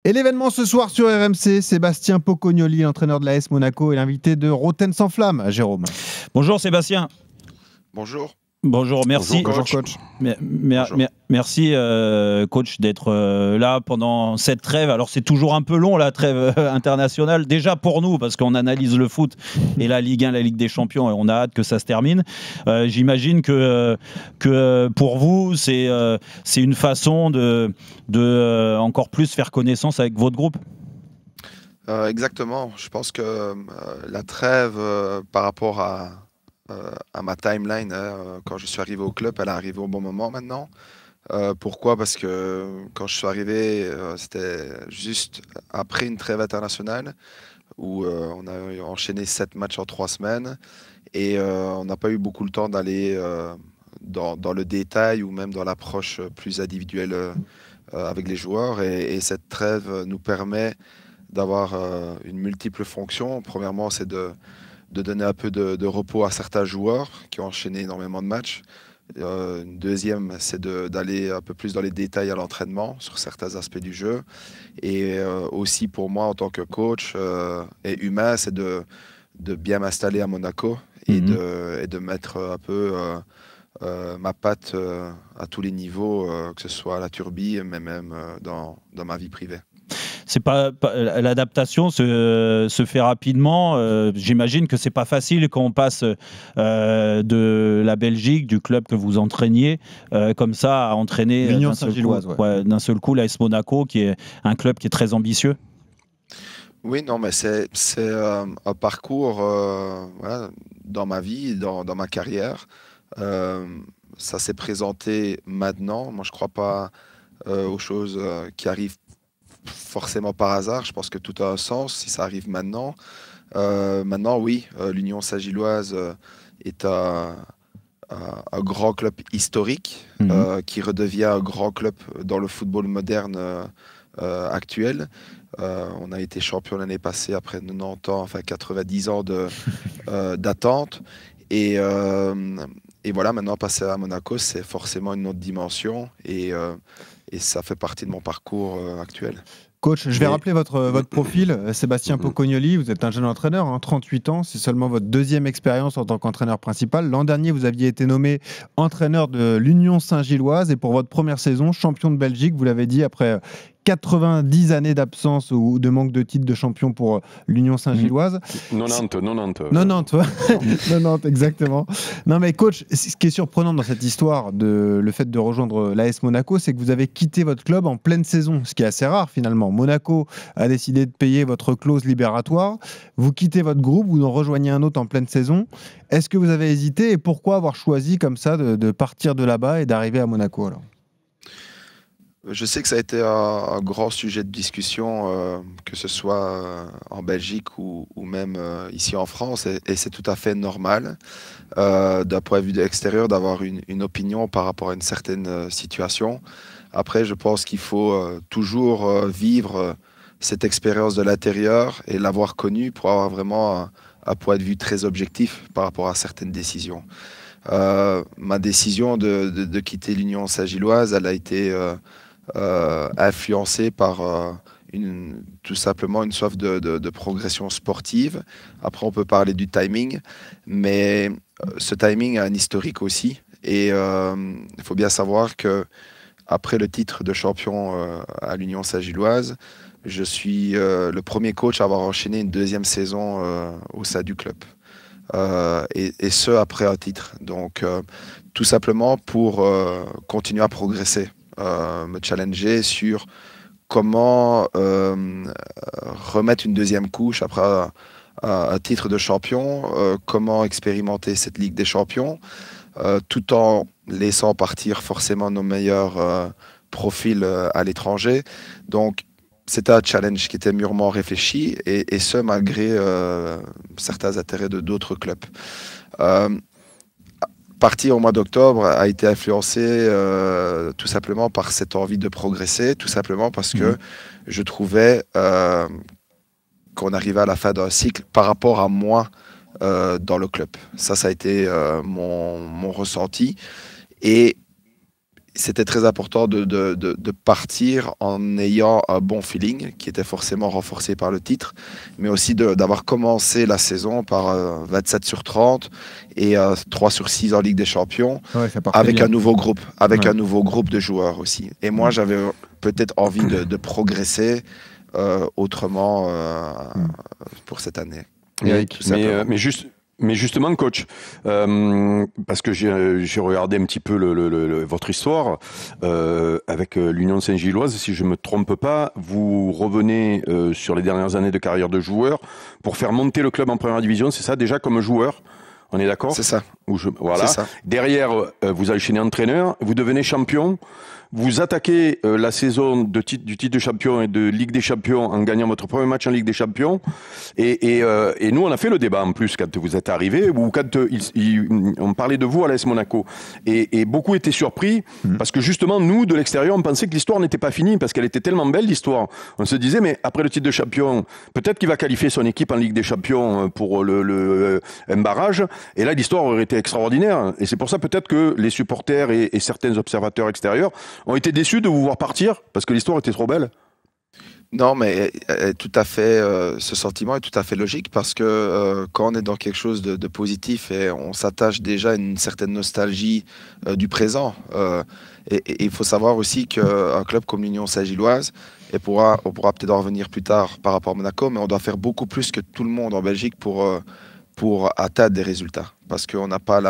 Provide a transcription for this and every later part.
Et l'événement ce soir sur RMC, Sébastien Pocognoli, l'entraîneur de l'AS Monaco et l'invité de Roten sans flamme, Jérôme. Bonjour Sébastien. Bonjour. Bonjour, merci. Bonjour coach. Bonjour. Merci coach d'être là pendant cette trêve. Alors c'est toujours un peu long la trêve internationale, déjà pour nous parce qu'on analyse le foot et la Ligue 1, la Ligue des Champions et on a hâte que ça se termine. J'imagine que pour vous c'est une façon de encore plus faire connaissance avec votre groupe. Exactement. Je pense que la trêve par rapport à ma timeline, quand je suis arrivé au club, elle est arrivée au bon moment maintenant. Pourquoi? Parce que quand je suis arrivé, c'était juste après une trêve internationale où on a enchaîné 7 matchs en 3 semaines et on n'a pas eu beaucoup le temps d'aller dans le détail ou même dans l'approche plus individuelle avec les joueurs. Et cette trêve nous permet d'avoir une multiple fonction. Premièrement, c'est de donner un peu de repos à certains joueurs qui ont enchaîné énormément de matchs. Une deuxième, c'est d'aller un peu plus dans les détails à l'entraînement sur certains aspects du jeu. Et aussi pour moi, en tant que coach et humain, c'est de bien m'installer à Monaco et de mettre un peu ma patte à tous les niveaux, que ce soit à la turbie, mais même dans ma vie privée. C'est pas l'adaptation se fait rapidement. J'imagine que c'est pas facile quand on passe de la Belgique, du club que vous entraîniez, comme ça à entraîner d'un seul coup l'AS Monaco, qui est un club qui est très ambitieux. Oui, non, mais c'est un parcours voilà, dans ma vie, dans ma carrière. Ça s'est présenté maintenant. Moi, je crois pas aux choses qui arrivent forcément par hasard. Je pense que tout a un sens si ça arrive maintenant. Maintenant, oui, l'Union Saint-Gilloise est un grand club historique qui redevient un grand club dans le football moderne actuel. On a été champion l'année passée après 90 ans, enfin 90 ans d'attente. Et voilà, maintenant passer à Monaco, c'est forcément une autre dimension et ça fait partie de mon parcours actuel. Coach, je vais rappeler votre profil, Sébastien Pocognoli, vous êtes un jeune entraîneur, 38 ans, c'est seulement votre deuxième expérience en tant qu'entraîneur principal. L'an dernier, vous aviez été nommé entraîneur de l'Union Saint-Gilloise et pour votre première saison, champion de Belgique, vous l'avez dit, après 90 années d'absence ou de manque de titre de champion pour l'Union Saint-Gilloise. 90, exactement. Non mais coach, ce qui est surprenant dans cette histoire, le fait de rejoindre l'AS Monaco, c'est que vous avez quitté votre club en pleine saison, ce qui est assez rare finalement. Monaco a décidé de payer votre clause libératoire, vous quittez votre groupe, vous en rejoignez un autre en pleine saison. Est-ce que vous avez hésité et pourquoi avoir choisi comme ça de partir de là-bas et d'arriver à Monaco alors ? Je sais que ça a été un grand sujet de discussion, que ce soit en Belgique ou même ici en France, et c'est tout à fait normal d'un point de vue extérieur d'avoir une opinion par rapport à une certaine situation. Après, je pense qu'il faut toujours vivre cette expérience de l'intérieur et l'avoir connue pour avoir vraiment un point de vue très objectif par rapport à certaines décisions. Ma décision de quitter l'Union Saint-Gilloise, elle a été influencé par tout simplement une soif de progression sportive. Après, on peut parler du timing, mais ce timing a un historique aussi. Et il faut bien savoir que après le titre de champion à l'Union Saint-Gilloise, je suis le premier coach à avoir enchaîné une deuxième saison au sein du club. Et ce, après un titre. Donc, tout simplement pour continuer à progresser. Me challenger sur comment remettre une deuxième couche après un titre de champion, comment expérimenter cette Ligue des Champions, tout en laissant partir forcément nos meilleurs profils à l'étranger. Donc, c'était un challenge qui était mûrement réfléchi, et ce, malgré certains intérêts de d'autres clubs. Partir au mois d'octobre a été influencé tout simplement par cette envie de progresser, tout simplement parce que je trouvais qu'on arrivait à la fin d'un cycle par rapport à moi dans le club. Ça a été mon ressenti. Et c'était très important de partir en ayant un bon feeling, qui était forcément renforcé par le titre, mais aussi d'avoir commencé la saison par 27 sur 30 et 3 sur 6 en Ligue des Champions, avec un nouveau groupe, un nouveau groupe de joueurs aussi. Et moi, j'avais peut-être envie de progresser autrement pour cette année. Mais justement, coach, parce que j'ai regardé un petit peu votre histoire avec l'Union Saint-Gilloise, si je me trompe pas, vous revenez sur les dernières années de carrière de joueur pour faire monter le club en première division, c'est ça, déjà comme joueur? On est d'accord? C'est ça. Voilà. C'est ça. Derrière, vous enchaînez entraîneur, vous devenez champion. Vous attaquez la saison du titre de champion et de Ligue des Champions en gagnant votre premier match en Ligue des Champions. Et nous, on a fait le débat en plus quand vous êtes arrivé, ou quand on parlait de vous à l'AS Monaco. Et beaucoup étaient surpris parce que justement, nous, de l'extérieur, on pensait que l'histoire n'était pas finie parce qu'elle était tellement belle, l'histoire. On se disait, mais après le titre de champion, peut-être qu'il va qualifier son équipe en Ligue des Champions pour un barrage. Et là, l'histoire aurait été extraordinaire. Et c'est pour ça peut-être que les supporters et certains observateurs extérieurs ont été déçus de vous voir partir parce que l'histoire était trop belle. Non, mais tout à fait, ce sentiment est tout à fait logique parce que quand on est dans quelque chose de positif et on s'attache déjà à une certaine nostalgie du présent. Et il faut savoir aussi qu'un club comme l'Union Saint-Gilloise, on pourra peut-être en revenir plus tard par rapport à Monaco, mais on doit faire beaucoup plus que tout le monde en Belgique pour atteindre des résultats. Parce qu'on n'a pas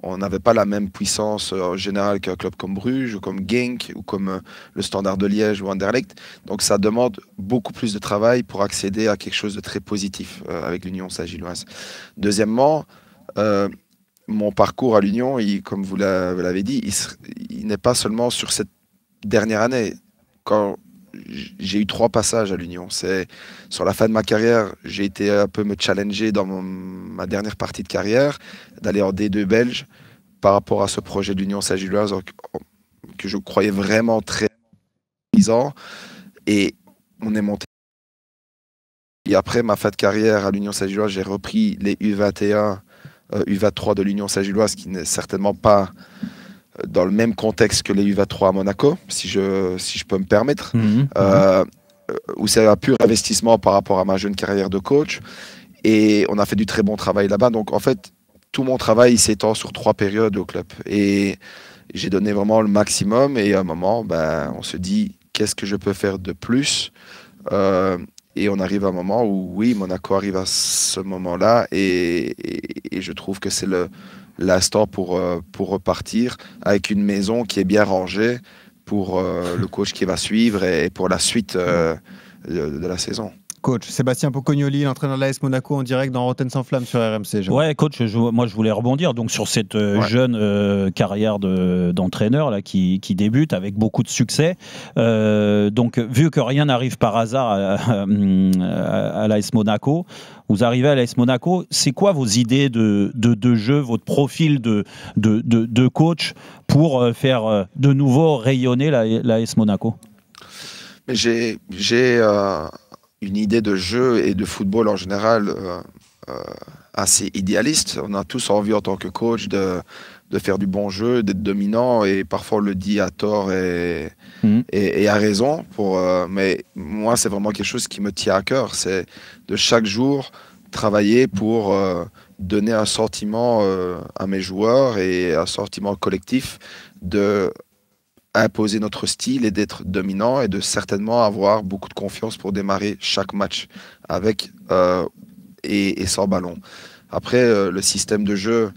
on n'avait pas la même puissance générale qu'un club comme Bruges ou comme Genk ou comme le Standard de Liège ou Anderlecht. Donc ça demande beaucoup plus de travail pour accéder à quelque chose de très positif avec l'Union Saint-Gilloise. Deuxièmement, mon parcours à l'Union, comme vous l'avez dit, il n'est pas seulement sur cette dernière année. Quand j'ai eu 3 passages à l'Union. C'est sur la fin de ma carrière, j'ai été un peu me challenger dans ma dernière partie de carrière, d'aller en D2 belge par rapport à ce projet de l'Union Saint-Gilloise que je croyais vraiment très puissant. Et on est monté. Et après ma fin de carrière à l'Union Saint-Gilloise, j'ai repris les U21, U23 de l'Union Saint-Gilloise, qui n'est certainement pas dans le même contexte que les U23 à Monaco, si je peux me permettre, où c'est un pur investissement par rapport à ma jeune carrière de coach. Et on a fait du très bon travail là-bas. Donc en fait, tout mon travail s'étend sur 3 périodes au club. Et j'ai donné vraiment le maximum. Et à un moment, on se dit, qu'est-ce que je peux faire de plus et on arrive à un moment où, oui, Monaco arrive à ce moment-là. Et je trouve que c'est l'instant pour repartir avec une maison qui est bien rangée pour le coach qui va suivre et pour la suite de la saison. Coach, Sébastien Pocognoli, l'entraîneur de l'AS Monaco en direct dans Rotten sans flamme sur RMC. Ouais, coach, moi je voulais rebondir donc sur cette jeune carrière d'entraîneur là qui débute avec beaucoup de succès. Donc vu que rien n'arrive par hasard à l'AS Monaco, vous arrivez à l'AS Monaco, c'est quoi vos idées de jeu, votre profil de coach pour faire de nouveau rayonner l'AS Monaco? J'ai une idée de jeu et de football en général assez idéaliste. On a tous envie en tant que coach de faire du bon jeu, d'être dominant, et parfois on le dit à tort et à raison. Mais moi, c'est vraiment quelque chose qui me tient à cœur. C'est de chaque jour travailler pour donner un sentiment à mes joueurs et un sentiment collectif de imposer notre style et d'être dominant et de certainement avoir beaucoup de confiance pour démarrer chaque match avec et sans ballon. Après, le système de jeu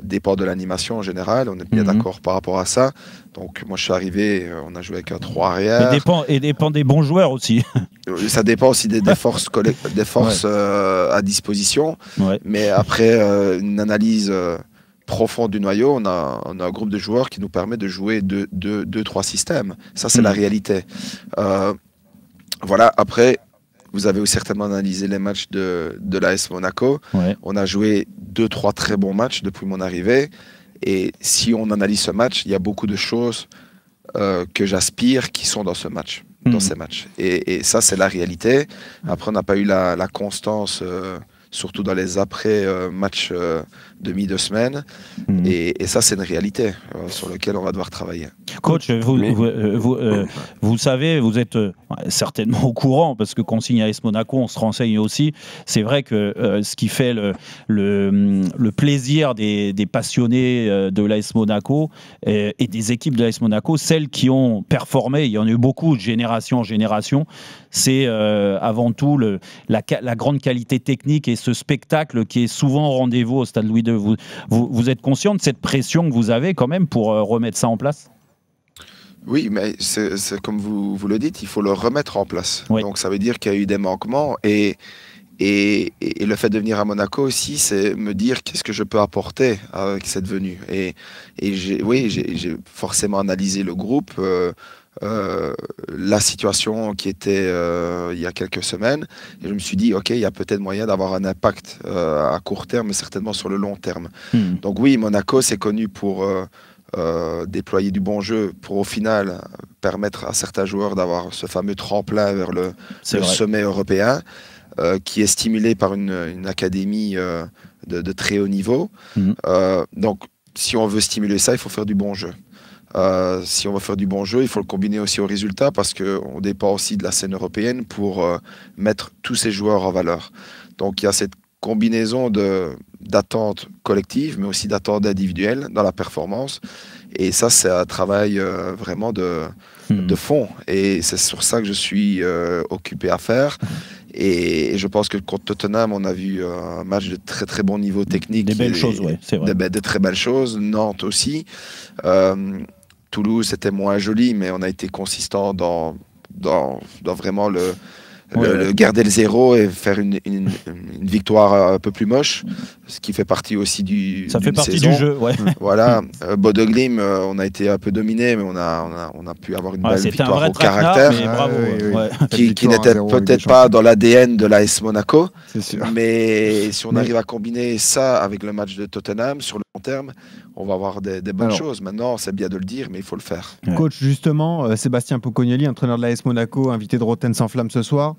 dépend de l'animation en général, on est bien d'accord par rapport à ça. Donc moi je suis arrivé, on a joué avec un 3 arrière. Et dépend des bons joueurs aussi. Ça dépend aussi des forces, à disposition. Ouais. Mais après une analyse profonde du noyau, on a un groupe de joueurs qui nous permet de jouer 2-3 systèmes. Ça, c'est la réalité. Voilà, après, vous avez certainement analysé les matchs de l'AS Monaco. Ouais. On a joué 2-3 très bons matchs depuis mon arrivée. Et si on analyse ce match, il y a beaucoup de choses que j'aspire qui sont dans ce match, dans ces matchs. Et ça, c'est la réalité. Après, on n'a pas eu la constance surtout dans les après-matchs de mi-de-semaine. Et ça, c'est une réalité sur laquelle on va devoir travailler. Coach, vous savez, vous êtes certainement au courant, parce que quand on signe à AS Monaco, on se renseigne aussi. C'est vrai que ce qui fait le plaisir des passionnés de l'AS Monaco et des équipes de l'AS Monaco, celles qui ont performé, il y en a eu beaucoup de génération en génération, c'est avant tout la grande qualité technique et ce spectacle qui est souvent au rendez-vous au Stade Louis II. Vous êtes conscient de cette pression que vous avez quand même pour remettre ça en place ? Oui, mais c'est comme vous le dites, il faut le remettre en place. Oui. Donc ça veut dire qu'il y a eu des manquements et le fait de venir à Monaco aussi, c'est me dire qu'est-ce que je peux apporter avec cette venue. Et j'ai forcément analysé le groupe, la situation qui était il y a quelques semaines, et je me suis dit, ok, il y a peut-être moyen d'avoir un impact à court terme, mais certainement sur le long terme. Donc oui, Monaco, c'est connu pour déployer du bon jeu, pour au final permettre à certains joueurs d'avoir ce fameux tremplin vers le sommet européen. Qui est stimulé par une académie de très haut niveau. Donc, si on veut stimuler ça, il faut faire du bon jeu. Si on veut faire du bon jeu, il faut le combiner aussi au résultat parce qu'on dépend aussi de la scène européenne pour mettre tous ces joueurs en valeur. Donc, il y a cette combinaison d'attentes collectives, mais aussi d'attentes individuelles dans la performance. Et ça, c'est un travail vraiment de fond. Et c'est sur ça que je suis occupé à faire. Et je pense que contre Tottenham, on a vu un match de très très bon niveau technique. Des belles choses, oui, c'est vrai. De très belles choses. Nantes aussi. Toulouse, c'était moins joli, mais on a été consistant dans vraiment garder le zéro et faire une victoire un peu plus moche, ce qui fait partie aussi du jeu, ouais. Voilà, Bodø Glimt, on a été un peu dominé, mais on a pu avoir une belle victoire au caractère, qui n'était peut-être pas dans l'ADN de l'AS Monaco, mais si on arrive à combiner ça avec le match de Tottenham sur le long terme, on va avoir des bonnes choses. Maintenant, c'est bien de le dire, mais il faut le faire. Coach, justement, Sébastien Puccognoli, entraîneur de l'AS Monaco, invité de Rotten sans flamme ce soir.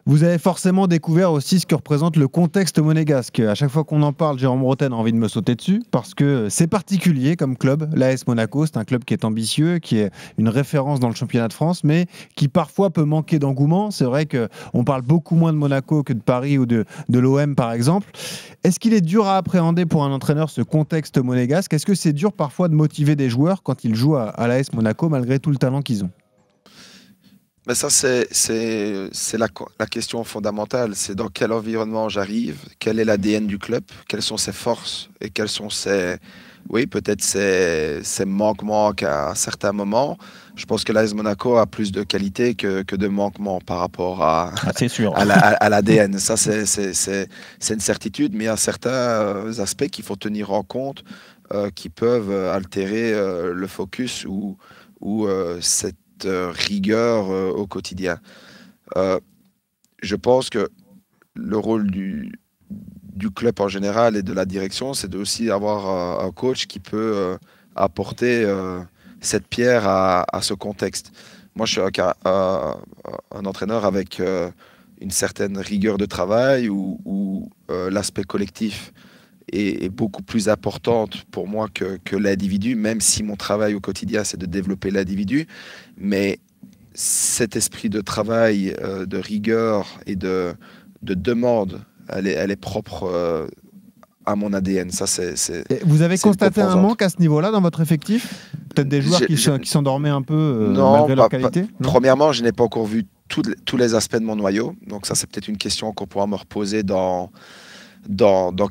Vous avez forcément découvert aussi ce que représente le contexte monégasque. À chaque fois qu'on en parle, Jérôme Rotten a envie de me sauter dessus parce que c'est particulier comme club. L'AS Monaco, c'est un club qui est ambitieux, qui est une référence dans le championnat de France, mais qui parfois peut manquer d'engouement. C'est vrai qu'on parle beaucoup moins de Monaco que de Paris ou de l'OM, par exemple. Est-ce qu'il est dur à appréhender pour un entraîneur ce contexte monégasque ? Est-ce que c'est dur parfois de motiver des joueurs quand ils jouent à l'AS Monaco malgré tout le talent qu'ils ont ? Mais ça, c'est la question fondamentale. C'est dans quel environnement j'arrive, quel est l'ADN du club, quelles sont ses forces et quels sont peut-être ses manquements à certains moments. Je pense que l'AS Monaco a plus de qualité que de manquements par rapport à l'ADN. Ça, c'est une certitude, mais il y a certains aspects qu'il faut tenir en compte qui peuvent altérer le focus ou cette rigueur au quotidien. Je pense que le rôle du club en général et de la direction, c'est aussi avoir un coach qui peut apporter cette pierre à ce contexte. Moi, je suis un entraîneur avec une certaine rigueur de travail où l'aspect collectif est beaucoup plus importante pour moi que l'individu, même si mon travail au quotidien, c'est de développer l'individu. Mais cet esprit de travail, de rigueur et de demande, elle est propre à mon ADN. Ça, vous avez constaté un manque à ce niveau-là dans votre effectif ? Peut-être des joueurs qui s'endormaient un peu malgré leur qualité ? Premièrement, je n'ai pas encore vu tous les aspects de mon noyau. Donc ça, c'est peut-être une question qu'on pourra me reposer dans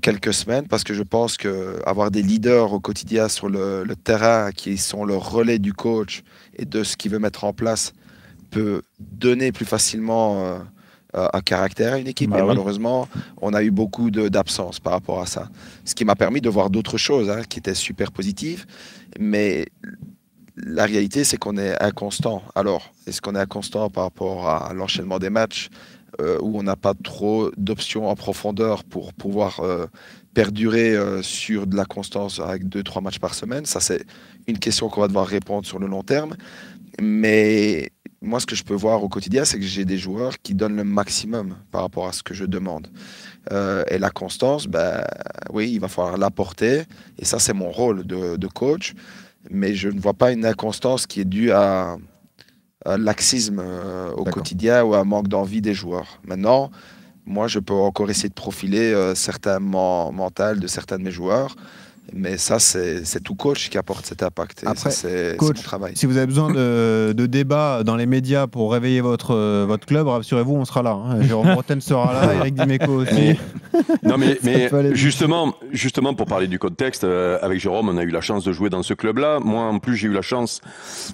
quelques semaines, parce que je pense qu'avoir des leaders au quotidien sur le terrain qui sont le relais du coach et de ce qu'il veut mettre en place peut donner plus facilement un caractère à une équipe. Et malheureusement, on a eu beaucoup d'absences par rapport à ça. Ce qui m'a permis de voir d'autres choses qui étaient super positives. Mais la réalité, c'est qu'on est inconstant. Alors, est-ce qu'on est inconstant par rapport à l'enchaînement des matchs où on n'a pas trop d'options en profondeur pour pouvoir perdurer sur de la constance avec 2-3 matchs par semaine? Ça, c'est une question qu'on va devoir répondre sur le long terme. Mais moi, ce que je peux voir au quotidien, c'est que j'ai des joueurs qui donnent le maximum par rapport à ce que je demande. Et la constance, oui, il va falloir l'apporter. Et ça, c'est mon rôle de coach. Mais je ne vois pas une inconstance qui est due à laxisme au quotidien ou à un manque d'envie des joueurs. Maintenant, moi, je peux encore essayer de profiler certains mentales de certains de mes joueurs. Mais ça, c'est tout coach qui apporte cet impact. Et Après, c'est mon coach, travail. si vous avez besoin de débats dans les médias pour réveiller votre club, rassurez-vous, on sera là. Hein. Jérôme Bretagne sera là, Eric Dimeco aussi. Non, mais justement, pour parler du contexte, avec Jérôme, on a eu la chance de jouer dans ce club-là. Moi, en plus, j'ai eu la chance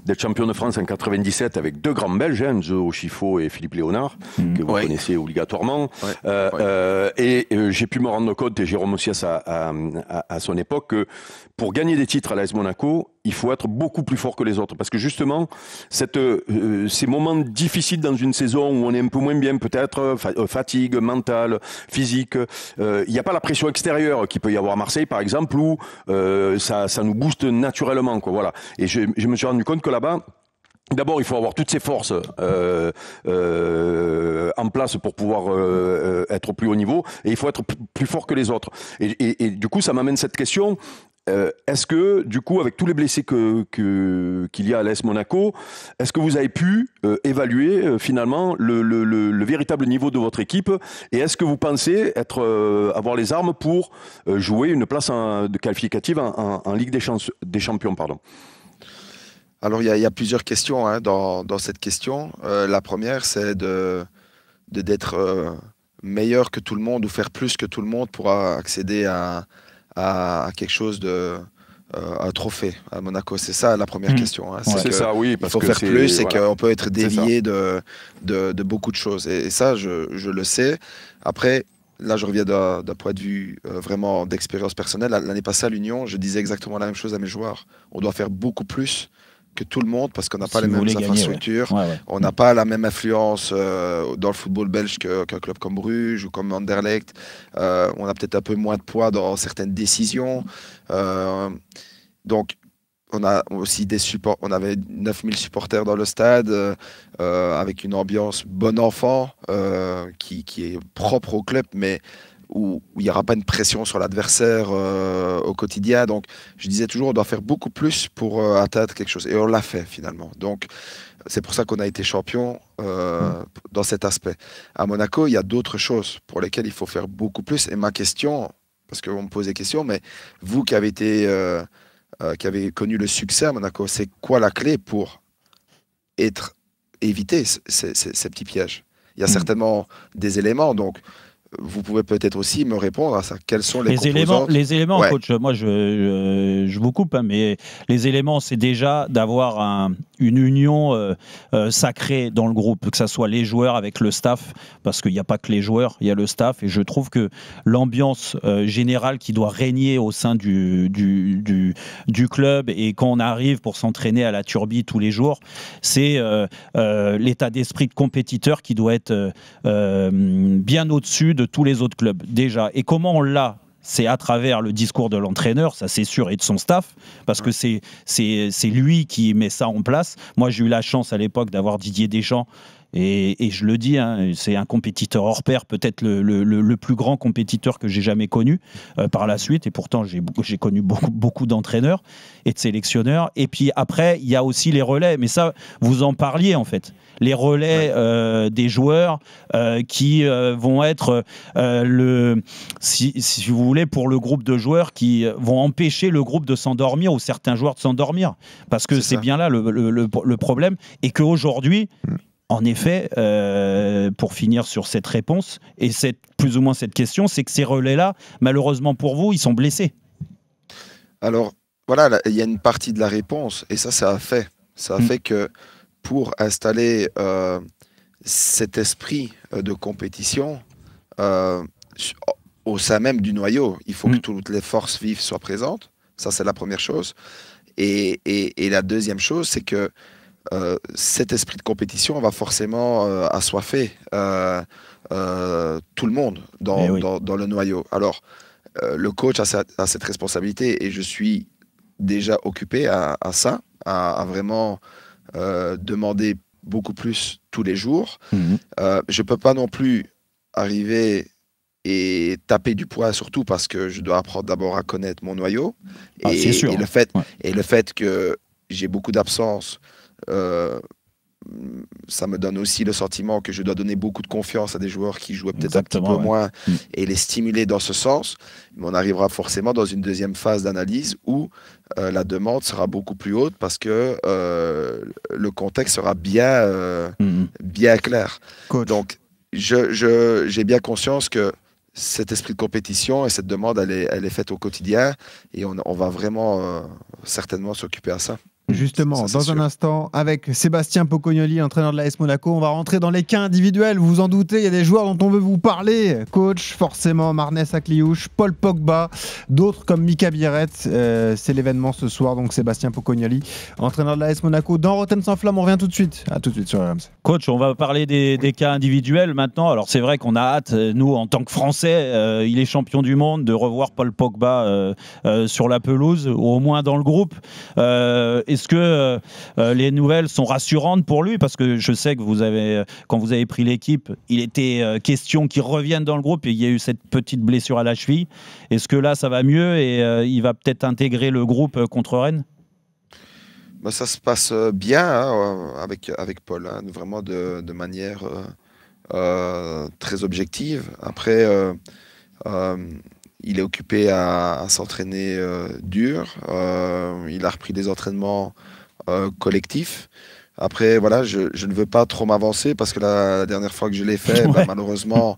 d'être champion de France en 97 avec deux grands Belges, Enzo Schifo et Philippe Léonard, que vous connaissez obligatoirement. Et j'ai pu me rendre compte, et Jérôme aussi à son époque, que pour gagner des titres à l'AS Monaco, il faut être beaucoup plus fort que les autres. Parce que justement, ces moments difficiles dans une saison où on est un peu moins bien, peut-être, fatigue mentale, physique, il n'y a pas la pression extérieure qu'il peut y avoir à Marseille, par exemple, où ça nous booste naturellement, quoi, voilà. Et je me suis rendu compte que là-bas, d'abord, il faut avoir toutes ces forces en place pour pouvoir être au plus haut niveau, et il faut être plus fort que les autres. Et du coup, ça m'amène cette question. Est-ce que, du coup, avec tous les blessés qu'il y a à l'AS Monaco, est-ce que vous avez pu évaluer finalement le véritable niveau de votre équipe, et est-ce que vous pensez avoir les armes pour jouer une place qualificative en Ligue des Champions, pardon? Alors, il y a plusieurs questions dans cette question. La première, c'est d'être meilleur que tout le monde ou faire plus que tout le monde pour accéder à quelque chose un trophée à Monaco. C'est ça la première question. C'est ça, oui. Il faut faire plus et qu'on peut être dévié de beaucoup de choses. Et ça, je le sais. Après, là, je reviens d'un point de vue vraiment d'expérience personnelle. L'année passée à l'Union, je disais exactement la même chose à mes joueurs. On doit faire beaucoup plus que tout le monde parce qu'on n'a pas les mêmes infrastructures, on n'a pas la même influence dans le football belge qu'un club comme Bruges ou comme Anderlecht. On a peut-être un peu moins de poids dans certaines décisions. Donc, on a aussi des supports. On avait 9000 supporters dans le stade avec une ambiance bon enfant qui est propre au club, mais où il n'y aura pas une pression sur l'adversaire au quotidien. Donc, je disais toujours, on doit faire beaucoup plus pour atteindre quelque chose. Et on l'a fait, finalement. Donc, c'est pour ça qu'on a été champion dans cet aspect. À Monaco, il y a d'autres choses pour lesquelles il faut faire beaucoup plus. Et ma question, parce qu'on me pose des questions, mais vous qui avez qui avez connu le succès à Monaco, c'est quoi la clé pour éviter ces petits pièges? Il y a certainement des éléments, donc vous pouvez peut-être aussi me répondre à ça. Quels sont les composantes? Les éléments, coach, moi je vous coupe, mais les éléments, c'est déjà d'avoir une union sacrée dans le groupe, que ce soit les joueurs avec le staff, parce qu'il n'y a pas que les joueurs, il y a le staff, et je trouve que l'ambiance générale qui doit régner au sein du club, et quand on arrive pour s'entraîner à la Turbie tous les jours, c'est l'état d'esprit de compétiteur qui doit être bien au-dessus de tous les autres clubs déjà. Et comment on l'a? C'est à travers le discours de l'entraîneur, ça c'est sûr, et de son staff, parce que c'est lui qui met ça en place. Moi, j'ai eu la chance à l'époque d'avoir Didier Deschamps, et je le dis, c'est un compétiteur hors pair, peut-être le plus grand compétiteur que j'ai jamais connu par la suite, et pourtant j'ai connu beaucoup d'entraîneurs et de sélectionneurs. Et puis après, il y a aussi les relais, mais ça, vous en parliez en fait. Les relais des joueurs qui vont être si vous voulez, pour le groupe de joueurs qui vont empêcher le groupe de s'endormir, ou certains joueurs de s'endormir, parce que c'est bien là le problème, et qu'aujourd'hui, en effet, pour finir sur cette réponse, et plus ou moins cette question, c'est que ces relais-là, malheureusement pour vous, ils sont blessés. Alors, voilà, il y a une partie de la réponse, et ça a fait. Ça a fait que pour installer cet esprit de compétition au sein même du noyau, il faut que toutes les forces vives soient présentes. Ça, c'est la première chose. Et la deuxième chose, c'est que cet esprit de compétition va forcément assoiffer tout le monde dans le noyau. Alors, le coach a cette responsabilité, et je suis déjà occupé à ça, à vraiment demander beaucoup plus tous les jours. Mhm. Je ne peux pas non plus arriver et taper du poing, surtout parce que je dois apprendre d'abord à connaître mon noyau. C'est sûr. Et le fait que j'ai beaucoup d'absences, ça me donne aussi le sentiment que je dois donner beaucoup de confiance à des joueurs qui jouaient peut-être un petit peu moins et les stimuler dans ce sens. Mais on arrivera forcément dans une deuxième phase d'analyse où la demande sera beaucoup plus haute parce que le contexte sera bien clair. Coach. Donc, j'ai bien conscience que cet esprit de compétition et cette demande, elle est faite au quotidien et on va vraiment certainement s'occuper à ça. Justement, Ça, dans sûr. un instant, avec Sébastien Pocognoli, entraîneur de l'AS Monaco, on va rentrer dans les cas individuels. Vous vous en doutez, il y a des joueurs dont on veut vous parler. Coach, forcément, Marnès Akliouche, Paul Pogba, d'autres comme Mika Biarritz. C'est l'événement ce soir, donc Sébastien Pocognoli, entraîneur de l'AS Monaco. Dans Rotten sans flamme, on revient tout de suite. À tout de suite sur RMC. Coach, on va parler des cas individuels maintenant. Alors c'est vrai qu'on a hâte, nous en tant que Français, il est champion du monde, de revoir Paul Pogba sur la pelouse, ou au moins dans le groupe. Est-ce que les nouvelles sont rassurantes pour lui? Parce que je sais que quand vous avez pris l'équipe, il était question qu'il revienne dans le groupe et il y a eu cette petite blessure à la cheville. Est-ce que là, ça va mieux et il va peut-être intégrer le groupe contre Rennes? Bah, ça se passe bien avec Paul, hein, vraiment de manière très objective. Après, il est occupé à s'entraîner dur. Il a repris des entraînements collectifs. Après, voilà, je ne veux pas trop m'avancer parce que la dernière fois que je l'ai fait, Ouais. malheureusement,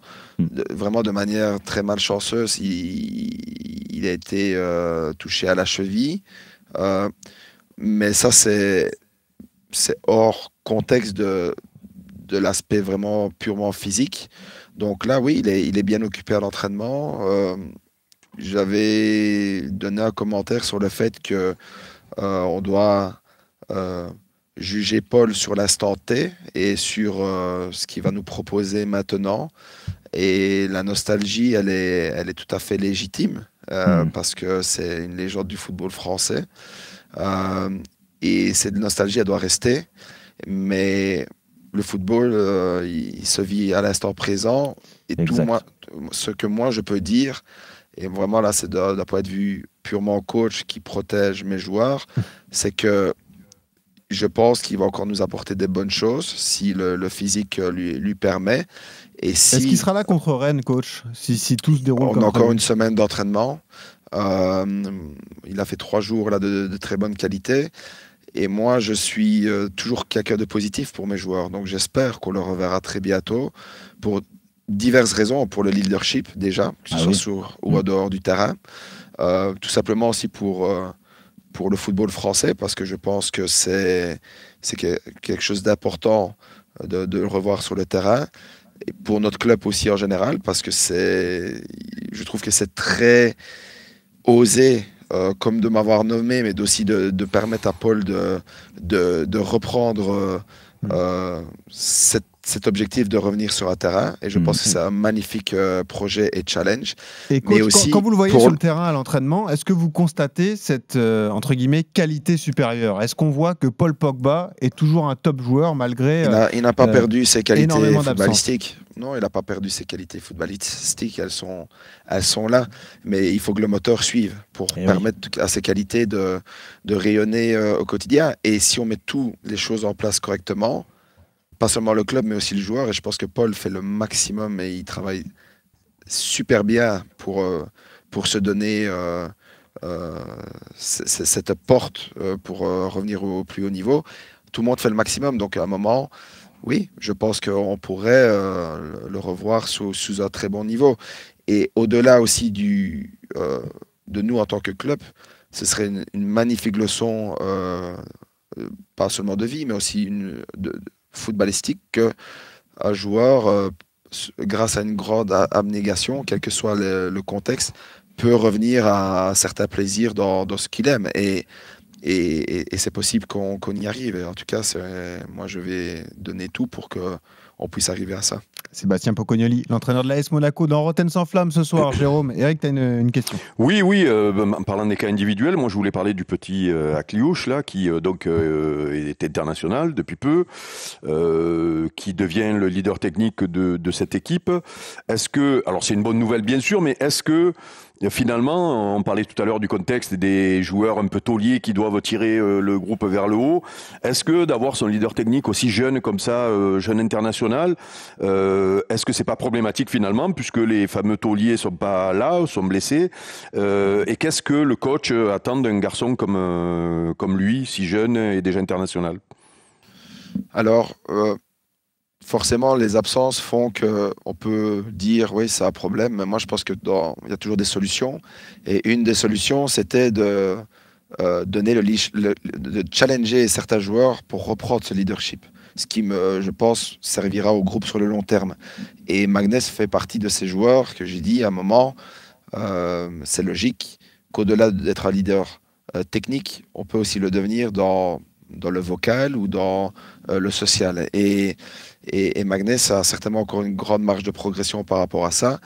vraiment de manière très malchanceuse, il a été touché à la cheville. Mais ça, c'est hors contexte de l'aspect vraiment purement physique. Donc là, oui, il est bien occupé à l'entraînement. J'avais donné un commentaire sur le fait que on doit juger Paul sur l'instant T et sur ce qu'il va nous proposer maintenant. Et la nostalgie, elle est tout à fait légitime parce que c'est une légende du football français. Et cette nostalgie, elle doit rester. Mais le football, il se vit à l'instant présent. Et ce que moi, je peux dire, et vraiment là, c'est d'un point de vue purement coach qui protège mes joueurs, c'est que je pense qu'il va encore nous apporter des bonnes choses si le physique lui permet. Et si Est-ce qu'il sera là contre Rennes, coach, si tout se déroule on comme a encore prévu? une semaine d'entraînement, il a fait 3 jours là, de très bonne qualité. Et moi, je suis toujours quelqu'un de positif pour mes joueurs. Donc j'espère qu'on le reverra très bientôt pour diverses raisons. Pour le leadership déjà, que ce soit sur ou en dehors du terrain. Tout simplement aussi pour le football français, parce que je pense que c'est quelque chose d'important de le revoir sur le terrain. Et pour notre club aussi en général, parce que je trouve que c'est très osé, comme de m'avoir nommé, mais aussi de permettre à Paul de reprendre cet objectif de revenir sur un terrain. Et je pense que c'est un magnifique projet et challenge. Et coach, Mais aussi quand vous le voyez sur le terrain à l'entraînement, est-ce que vous constatez cette entre guillemets qualité supérieure? Est-ce qu'on voit que Paul Pogba est toujours un top joueur malgré il n'a pas perdu ses qualités énormément footballistiques? Non, il n'a pas perdu ses qualités footballistiques. Elles sont là. Mais il faut que le moteur suive pour permettre à ses qualités de rayonner au quotidien. Et si on met toutes les choses en place correctement, pas seulement le club, mais aussi le joueur, et je pense que Paul fait le maximum et il travaille super bien pour se donner cette porte pour revenir au plus haut niveau. Tout le monde fait le maximum, donc à un moment, oui, je pense qu'on pourrait le revoir sous un très bon niveau. Et au-delà aussi de nous en tant que club, ce serait une magnifique leçon, pas seulement de vie, mais aussi footballistique, qu'un joueur, grâce à une grande abnégation, quel que soit le contexte, peut revenir à certains plaisirs dans ce qu'il aime. Et c'est possible qu'on y arrive. Et en tout cas, moi, je vais donner tout pour qu'on on puisse arriver à ça. Sébastien Pocognoli, l'entraîneur de l'AS Monaco dans Rotten sans flamme ce soir. Jérôme, Eric, tu as une question. Oui, en parlant des cas individuels, moi je voulais parler du petit Akliouche là, qui est international depuis peu, qui devient le leader technique de cette équipe. Est-ce que, alors c'est une bonne nouvelle bien sûr, mais est-ce que finalement, on parlait tout à l'heure du contexte des joueurs un peu tauliers qui doivent tirer le groupe vers le haut. Est-ce que d'avoir son leader technique aussi jeune comme ça, jeune international, est-ce que c'est pas problématique finalement, puisque les fameux tauliers sont pas là, sont blessés, et qu'est-ce que le coach attend d'un garçon comme lui, si jeune et déjà international? Alors, forcément, les absences font qu'on peut dire oui, c'est un problème, mais moi je pense qu'il y a toujours des solutions. Et une des solutions, c'était de de challenger certains joueurs pour reprendre ce leadership. Ce qui, je pense, servira au groupe sur le long terme. Et Magnès fait partie de ces joueurs que j'ai dit à un moment, c'est logique qu'au-delà d'être un leader technique, on peut aussi le devenir dans le vocal ou dans le social. Et Magnès a certainement encore une grande marge de progression par rapport à ça.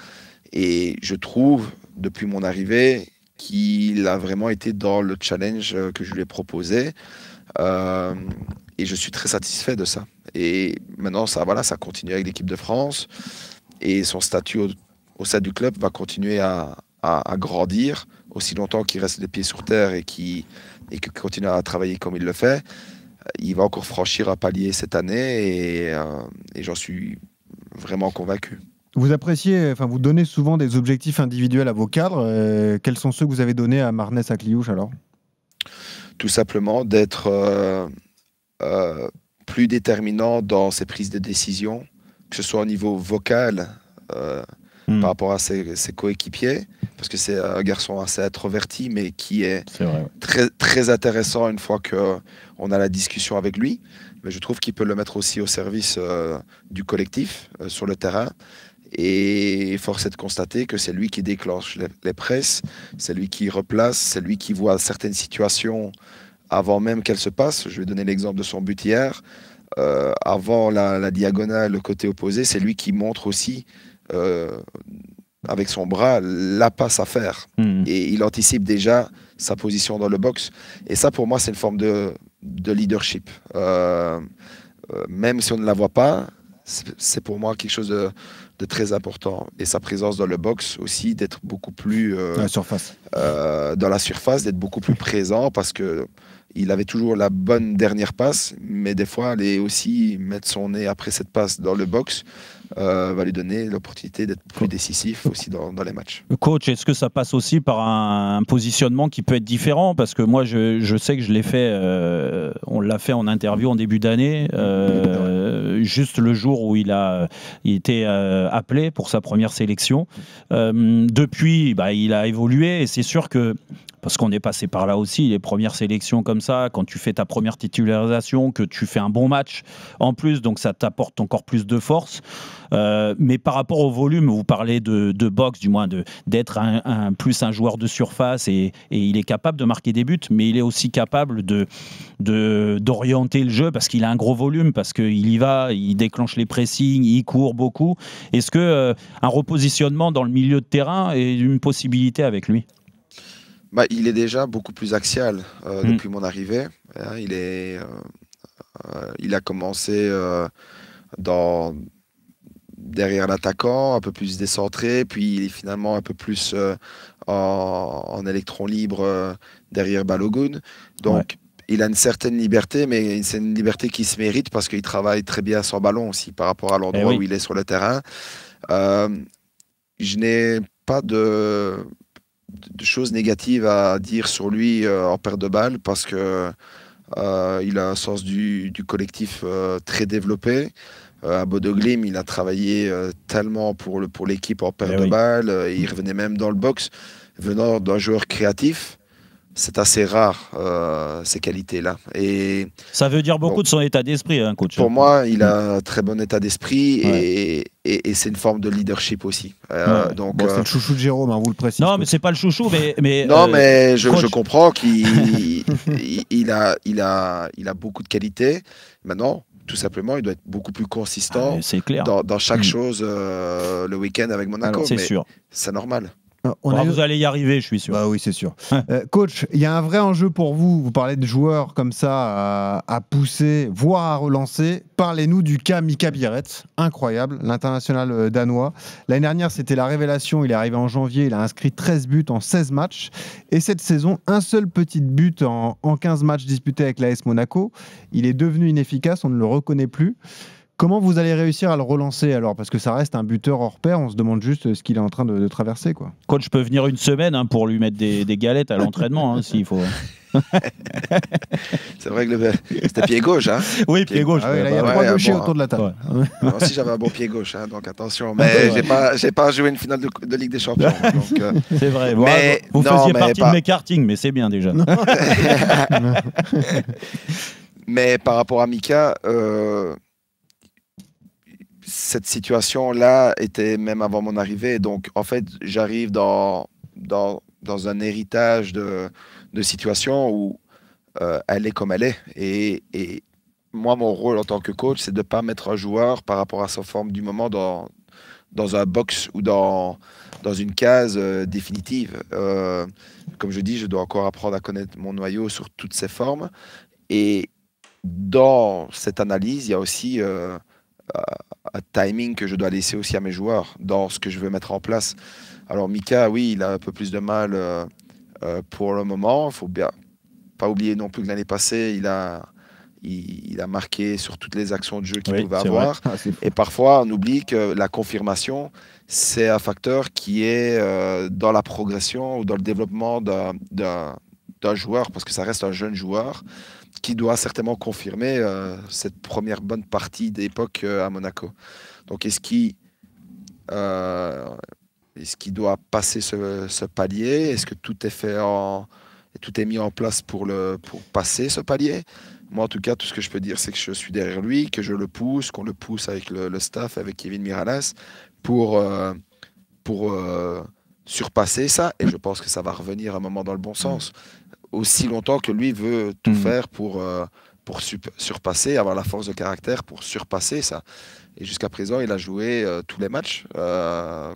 Et je trouve, depuis mon arrivée, qu'il a vraiment été dans le challenge que je lui ai proposé. Et je suis très satisfait de ça. Et maintenant, ça continue avec l'équipe de France. Et son statut au sein du club va continuer à grandir aussi longtemps qu'il reste les pieds sur terre et qu'il continue à travailler comme il le fait. Il va encore franchir un palier cette année et j'en suis vraiment convaincu. Vous appréciez, enfin vous donnez souvent des objectifs individuels à vos cadres. Quels sont ceux que vous avez donnés à Marnès Akliouche alors? Tout simplement d'être plus déterminant dans ses prises de décision, que ce soit au niveau vocal par rapport à ses coéquipiers, parce que c'est un garçon assez introverti, mais qui est très, très intéressant une fois qu'on a la discussion avec lui. Mais je trouve qu'il peut le mettre aussi au service du collectif sur le terrain. Et force est de constater que c'est lui qui déclenche les presses, c'est lui qui replace, c'est lui qui voit certaines situations avant même qu'elles se passent. Je vais donner l'exemple de son but hier. Avant la diagonale, le côté opposé, c'est lui qui montre aussi avec son bras la passe à faire. Et il anticipe déjà sa position dans le box. Et ça, pour moi, c'est une forme de leadership. Même si on ne la voit pas, c'est pour moi quelque chose de très important. Et sa présence dans le box aussi, d'être beaucoup plus dans la surface, d'être beaucoup plus présent, parce que il avait toujours la bonne dernière passe, mais des fois, aller aussi mettre son nez après cette passe dans le box va lui donner l'opportunité d'être plus décisif aussi dans les matchs. Coach, est-ce que ça passe aussi par un positionnement qui peut être différent? Parce que moi, je sais que je l'ai fait, on l'a fait en interview en début d'année, juste le jour où il était appelé pour sa première sélection. Depuis, il a évolué et c'est sûr que, parce qu'on est passé par là aussi, les premières sélections comme ça, quand tu fais ta première titularisation, que tu fais un bon match en plus, donc ça t'apporte encore plus de force. Mais par rapport au volume, vous parlez de boxe, du moins d'être plus un joueur de surface et il est capable de marquer des buts, mais il est aussi capable d'orienter le jeu parce qu'il a un gros volume, parce qu'il y va, il déclenche les pressings, il court beaucoup. Est-ce que un repositionnement dans le milieu de terrain est une possibilité avec lui? Il est déjà beaucoup plus axial depuis mon arrivée. Il a commencé derrière l'attaquant, un peu plus décentré, puis il est finalement un peu plus en électron libre derrière Balogun. Donc, il a une certaine liberté, mais c'est une liberté qui se mérite parce qu'il travaille très bien sans ballon aussi par rapport à l'endroit où il est sur le terrain. Je n'ai pas de choses négatives à dire sur lui en perte de balle parce que il a un sens du collectif très développé. À Bodø/Glimt, il a travaillé tellement pour l'équipe en perte de balle. Il revenait même dans le box. Venant d'un joueur créatif, c'est assez rare, ces qualités-là. Et ça veut dire beaucoup de son état d'esprit, hein, coach. Pour moi, il a un très bon état d'esprit et c'est une forme de leadership aussi. Donc, c'est le chouchou de Jérôme, vous le précisez. Non, mais c'est pas le chouchou, mais non, mais je comprends qu'il a beaucoup de qualités. Maintenant, tout simplement, il doit être beaucoup plus consistant c'est clair. dans chaque chose le week-end avec Monaco. C'est sûr. C'est normal. Vous allez y arriver, je suis sûr. Bah oui, c'est sûr. Coach, il y a un vrai enjeu pour vous. Vous parlez de joueurs comme ça à pousser, voire à relancer. Parlez-nous du cas Mika Biereth. Incroyable, l'international danois. L'année dernière, c'était la révélation. Il est arrivé en janvier. Il a inscrit 13 buts en 16 matchs. Et cette saison, un seul petit but en 15 matchs disputés avec l'AS Monaco. Il est devenu inefficace. On ne le reconnaît plus. Comment vous allez réussir à le relancer alors? Parce que ça reste un buteur hors pair, on se demande juste ce qu'il est en train de traverser, quoi. Coach peut venir une semaine pour lui mettre des galettes à l'entraînement, s'il faut. C'est vrai que c'était pied gauche. Hein. Oui, pied gauche. Ah oui, là, il y a trois gauchers autour de la table. Ouais. Moi aussi, j'avais un bon pied gauche, donc attention. Mais j'ai pas joué une finale de Ligue des Champions. Donc, c'est vrai. Mais, vous faisiez partie de mes kartings, mais c'est bien déjà. Mais par rapport à Mika... cette situation-là était même avant mon arrivée. Donc, en fait, j'arrive dans un héritage de situation où elle est comme elle est. Et moi, mon rôle en tant que coach, c'est de ne pas mettre un joueur par rapport à sa forme du moment dans un box ou dans une case définitive. Comme je dis, je dois encore apprendre à connaître mon noyau sur toutes ses formes. Et dans cette analyse, il y a aussi... un timing que je dois laisser aussi à mes joueurs dans ce que je veux mettre en place. Alors Mika, oui, il a un peu plus de mal pour le moment. Il ne faut bien pas oublier non plus que l'année passée, il a marqué sur toutes les actions de jeu qu'il pouvait avoir. Et parfois, on oublie que la confirmation, c'est un facteur qui est dans la progression ou dans le développement d'un joueur, parce que ça reste un jeune joueur qui doit certainement confirmer cette première bonne partie d'époque à Monaco. Donc, est-ce qu'il doit passer ce palier? Est-ce que tout est fait tout est mis en place pour passer ce palier? Moi, en tout cas, tout ce que je peux dire, c'est que je suis derrière lui, que je le pousse, qu'on le pousse avec le staff, avec Kevin Miralles, pour surpasser ça. Et je pense que ça va revenir un moment dans le bon sens. Aussi longtemps que lui veut tout faire pour surpasser, avoir la force de caractère pour surpasser ça. Et jusqu'à présent, il a joué tous les matchs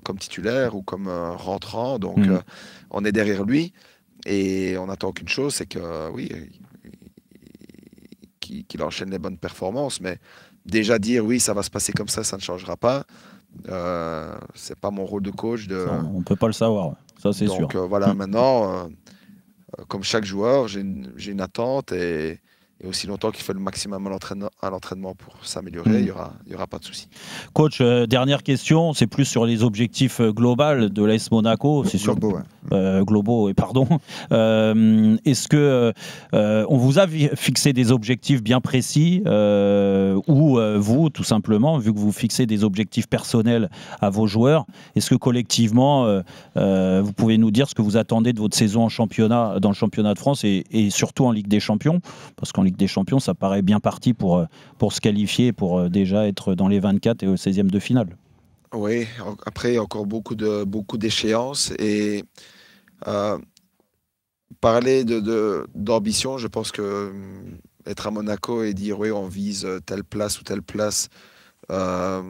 comme titulaire ou comme rentrant. Donc, on est derrière lui et on n'attend qu'une chose, c'est que oui, qu'il enchaîne les bonnes performances. Mais déjà dire oui, ça va se passer comme ça ne changera pas. C'est pas mon rôle de coach. On peut pas le savoir. Ça, c'est sûr. Donc voilà, maintenant. Comme chaque joueur, j'ai une attente et aussi longtemps qu'il fait le maximum à l'entraînement pour s'améliorer, il y aura pas de souci. Coach, dernière question, c'est plus sur les objectifs globaux de l'AS Monaco. C'est sûr. Globaux, pardon. Est-ce que on vous a fixé des objectifs bien précis ou vous, tout simplement, vu que vous fixez des objectifs personnels à vos joueurs, est-ce que collectivement, vous pouvez nous dire ce que vous attendez de votre saison en championnat, dans le championnat de France et surtout en Ligue des Champions? Parce qu'en Ligue des Champions, ça paraît bien parti pour se qualifier, pour déjà être dans les 24 et au 16e de finale. Oui, après, il y a encore beaucoup d'échéances et parler d'ambition, je pense que être à Monaco et dire oui, on vise telle place ou telle place, non,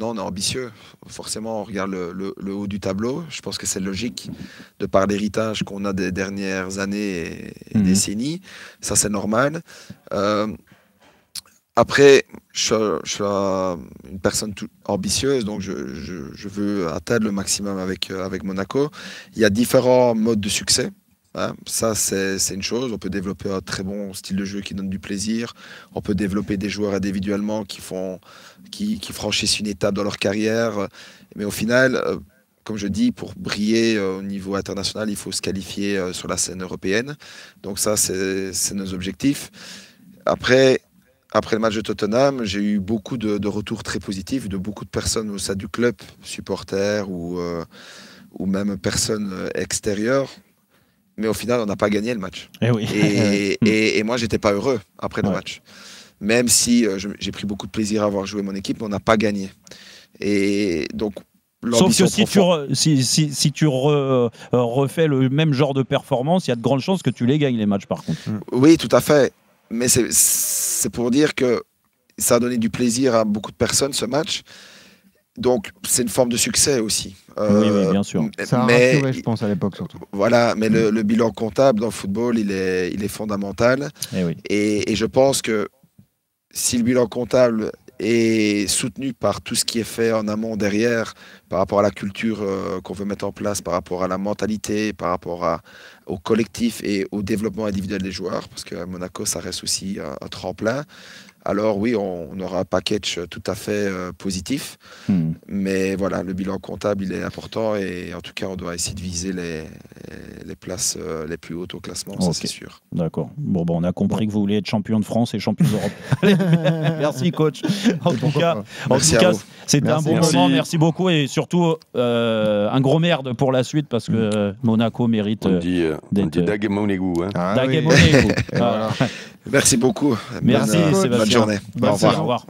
on est ambitieux. Forcément, on regarde le haut du tableau. Je pense que c'est logique de par l'héritage qu'on a des dernières années et décennies. Ça, c'est normal. Après, je suis une personne ambitieuse, donc je veux atteindre le maximum avec Monaco. Il y a différents modes de succès. Hein. Ça, c'est une chose. On peut développer un très bon style de jeu qui donne du plaisir. On peut développer des joueurs individuellement qui franchissent une étape dans leur carrière. Mais au final, comme je dis, pour briller au niveau international, il faut se qualifier sur la scène européenne. Donc ça, c'est nos objectifs. Après le match de Tottenham, j'ai eu beaucoup de retours très positifs de beaucoup de personnes au sein du club, supporters ou même personnes extérieures. Mais au final, on n'a pas gagné le match. Et moi, j'étais pas heureux après le match. Même si j'ai pris beaucoup de plaisir à avoir joué mon équipe, mais on n'a pas gagné. Et donc, sauf que si tu refais le même genre de performance, il y a de grandes chances que tu les gagnes, les matchs, par contre. Oui, tout à fait. Mais c'est pour dire que ça a donné du plaisir à beaucoup de personnes, ce match. Donc, c'est une forme de succès aussi. Oui, bien sûr. Ça a rassuré, je pense, à l'époque surtout. Voilà, mais le bilan comptable dans le football, il est fondamental. Et je pense que si le bilan comptable est soutenu par tout ce qui est fait en amont derrière, par rapport à la culture qu'on veut mettre en place, par rapport à la mentalité, par rapport au collectif et au développement individuel des joueurs, parce que Monaco, ça reste aussi un tremplin. Alors oui, on aura un package tout à fait positif. Mais voilà, le bilan comptable, il est important et en tout cas, on doit essayer de viser les places les plus hautes au classement, ça c'est sûr. D'accord. Bon, on a compris que vous vouliez être champion de France et champion d'Europe. Merci coach. En tout cas, c'était un bon moment. Merci beaucoup et surtout un gros merde pour la suite parce que Monaco mérite. On dit Dag Monégu. Merci beaucoup. Merci Sébastien. Bonne journée. Au revoir.